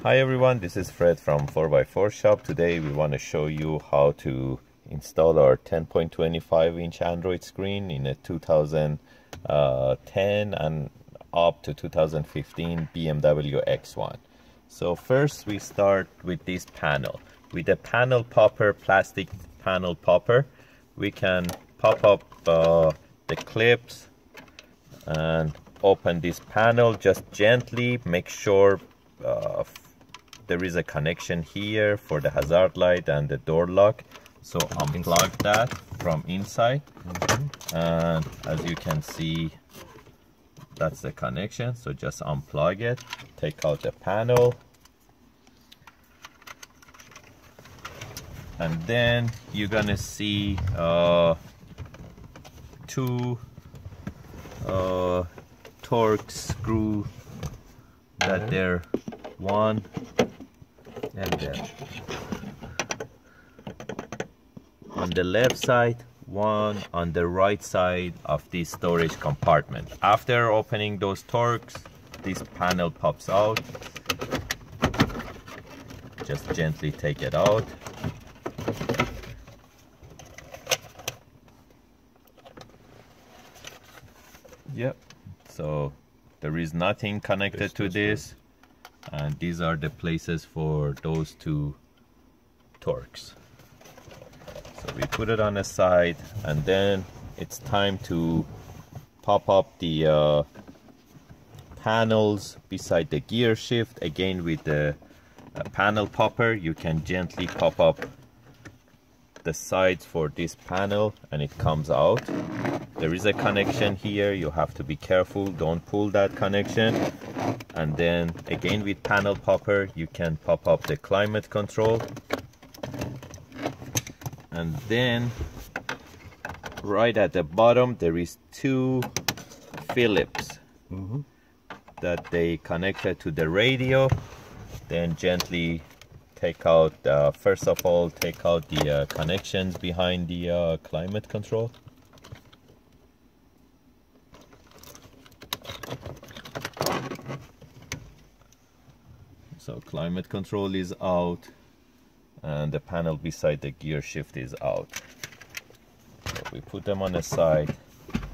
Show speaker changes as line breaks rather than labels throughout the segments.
Hi everyone, this is Fred from 4x4 Shop. Today we want to show you how to install our 10.25 inch Android screen in a 2010 and up to 2015 BMW X1. So first we start with this panel. With a panel popper, plastic panel popper, we can pop up the clips and open this panel. Just gently make sure there is a connection here for the hazard light and the door lock, so unplug that from inside. And as you can see, that's the connection, so just unplug it, take out the panel, and then you're gonna see two torque screw that they're one and then on the left side, one on the right side of the storage compartment. After opening those torques, this panel pops out. Just gently take it out. Yep, so there is nothing connected to this, and these are the places for those two torques. So we put it on the side, and then it's time to pop up the panels beside the gear shift. Again, with the panel popper, you can gently pop up the sides for this panel and it comes out. There is a connection here, you have to be careful, don't pull that connection. And then again with panel popper, you can pop up the climate control. And then right at the bottom there is two Phillips that they connected to the radio. Then gently take out, first of all, take out the connections behind the climate control. So climate control is out, and the panel beside the gear shift is out. So we put them on the side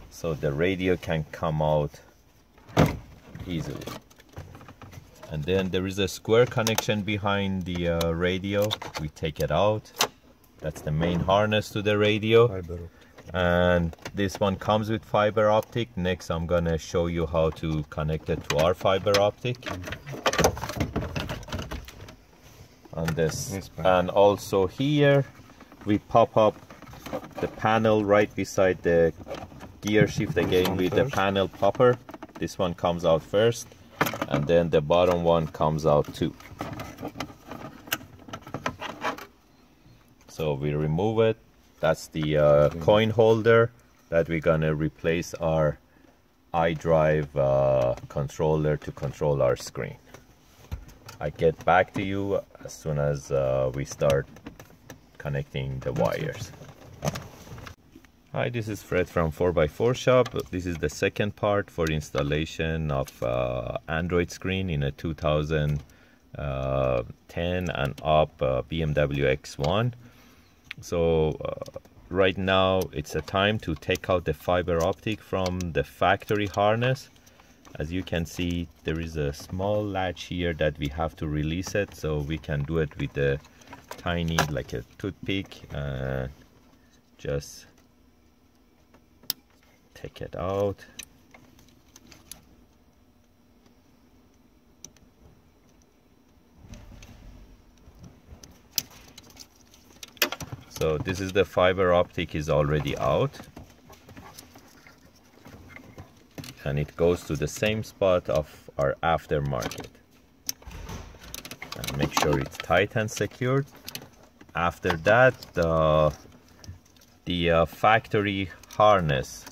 so the radio can come out easily. And then there is a square connection behind the radio. We take it out. That's the main harness to the radio. And this one comes with fiber optic. Next I'm gonna show you how to connect it to our fiber optic. On this, and also here we pop up the panel right beside the gear shift again with the panel popper. This one comes out first, and then the bottom one comes out too. So we remove it. That's the coin holder that we're gonna replace our iDrive controller to control our screen. I get back to you as soon as we start connecting the wires. Hi, this is Fred from 4x4 Shop. This is the second part for installation of Android screen in a 2010 and up BMW X1. So right now it's a time to take out the fiber optic from the factory harness. As you can see, there is a small latch here that we have to release it, so we can do it with a tiny, like a toothpick, and just take it out. So this is the fiber optic is already out, and it goes to the same spot of our aftermarket. And make sure it's tight and secured. After that, the factory harness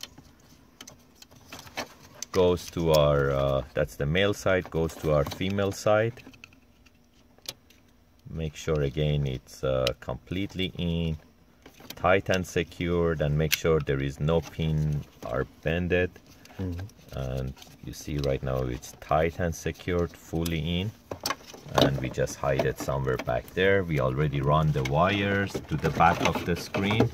goes to our, that's the male side, goes to our female side. Make sure again it's completely in, tight and secured, and make sure there is no pin or bended. And you see right now it's tight and secured, fully in. and we just hide it somewhere back there. We already run the wires to the back of the screen.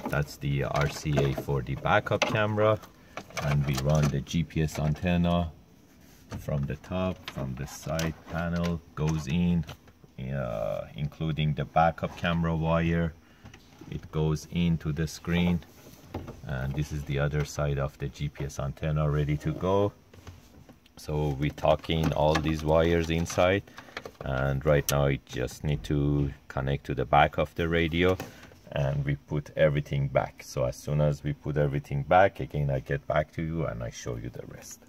That's the RCA for the backup camera, and we run the GPS antenna from the top, from the side panel, goes in, including the backup camera wire. It goes into the screen, and this is the other side of the GPS antenna ready to go. So we tuck in all these wires inside, and right now it just need to connect to the back of the radio, and we put everything back. So as soon as we put everything back, again I get back to you and I show you the rest.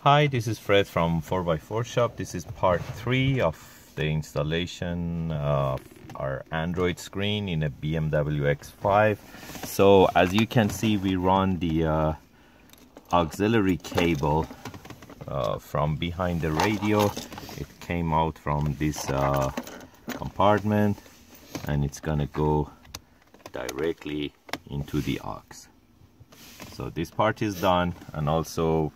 Hi, this is Fred from 4x4 Shop. This is part 3 of the installation of our Android screen in a BMW X5. So as you can see, we run the auxiliary cable from behind the radio. It came out from this compartment, and it's gonna go directly into the aux. So this part is done, and also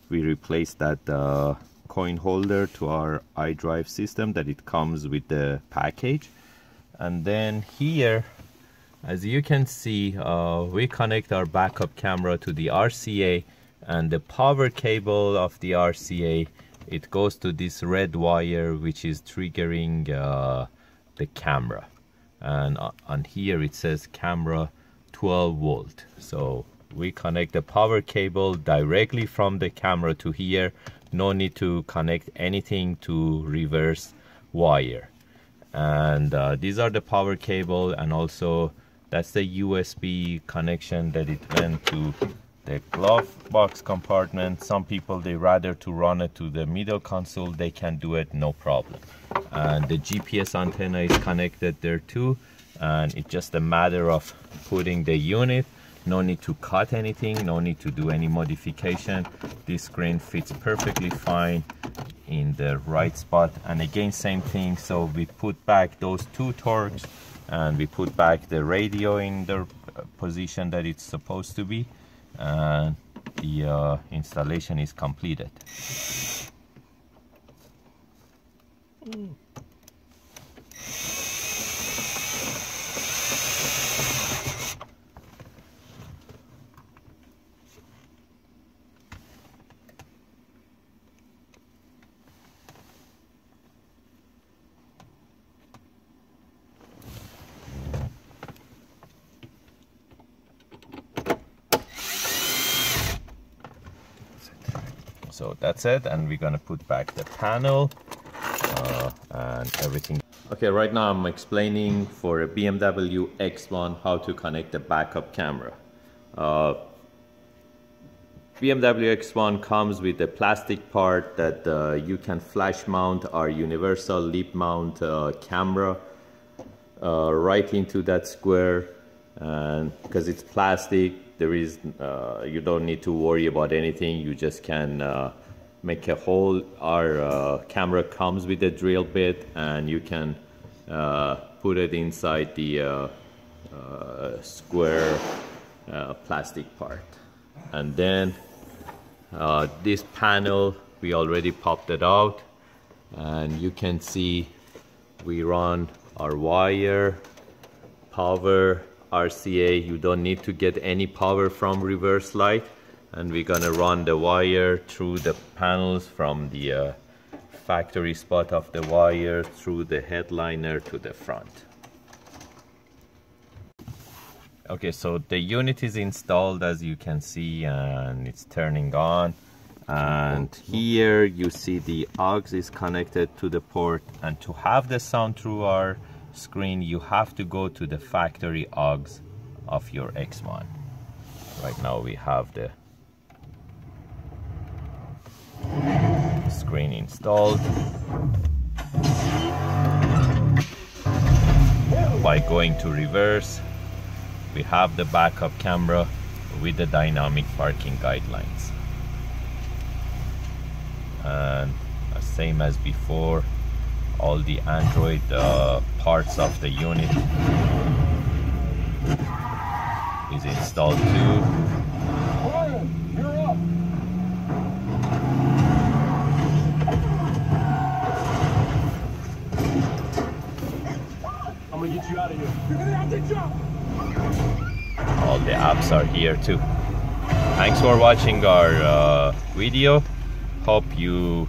we replaced that coin holder to our iDrive system that it comes with the package. And then here, as you can see, we connect our backup camera to the RCA, and the power cable of the RCA, it goes to this red wire which is triggering the camera, and on here it says camera 12 volt. So we connect the power cable directly from the camera to here. No need to connect anything to reverse wire. And these are the power cable, and also that's the USB connection that it went to the glove box compartment. Some people, they rather to run it to the middle console. They can do it, no problem. And the GPS antenna is connected there too, and it's just a matter of putting the unit. No need to cut anything, no need to do any modification. This screen fits perfectly fine in the right spot. And again, same thing. So we put back those 2 torques, and we put back the radio in the position that it's supposed to be, and the installation is completed. So that's it, and we're gonna put back the panel and everything. Okay, right now I'm explaining for a BMW X1 how to connect the backup camera. BMW X1 comes with a plastic part that you can flash mount our universal lip mount camera right into that square, and because it's plastic, there is you don't need to worry about anything. You just can make a hole. Our camera comes with a drill bit, and you can put it inside the square plastic part. And then this panel, we already popped it out, and you can see we run our wire, power, RCA. You don't need to get any power from reverse light, and we're gonna run the wire through the panels from the factory spot of the wire through the headliner to the front. Okay, so the unit is installed, as you can see, and it's turning on. And here you see the aux is connected to the port, and to have the sound through our screen, you have to go to the factory aux of your X1. Right now we have the screen installed. By going to reverse, we have the backup camera with the dynamic parking guidelines. And same as before, all the Android parts of the unit is installed too.
get you out of here. You're gonna have to jump.
All the apps are here too. Thanks for watching our video. Hope you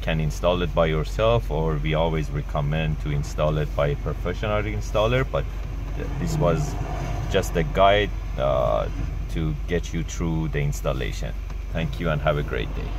can install it by yourself, or we always recommend to install it by a professional installer, but this was just a guide to get you through the installation. Thank you and have a great day.